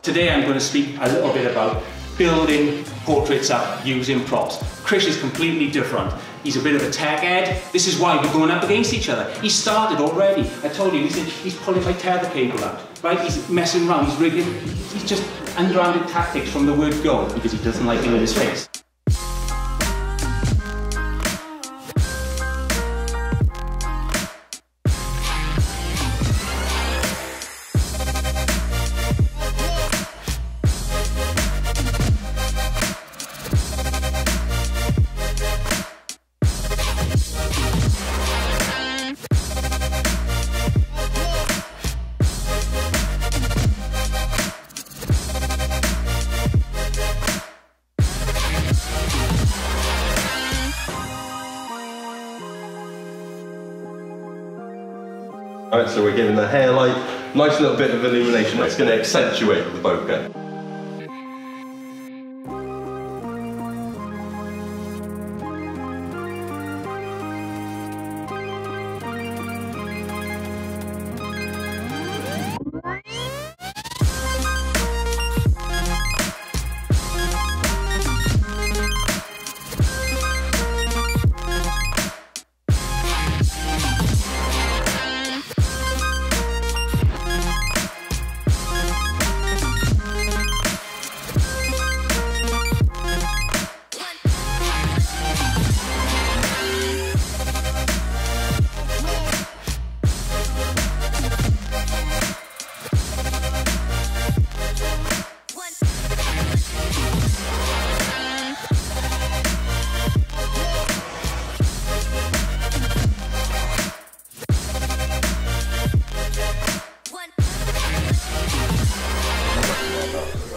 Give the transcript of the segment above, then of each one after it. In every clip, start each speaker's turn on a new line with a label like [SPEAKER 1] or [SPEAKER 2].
[SPEAKER 1] Today I'm going to speak a little bit about building portraits up using props. Krish is completely different. He's a bit of a tech head. This is why we're going up against each other. He started already. I told you, he's pulling my tether cable out, right? He's messing around, he's rigging. He's just underhanded tactics from the word go because he doesn't like it with his face.
[SPEAKER 2] Alright, so we're giving the hair light nice little bit of illumination that's going to accentuate the bokeh.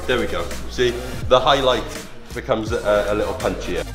[SPEAKER 2] There we go. See, the highlight becomes a little punchier.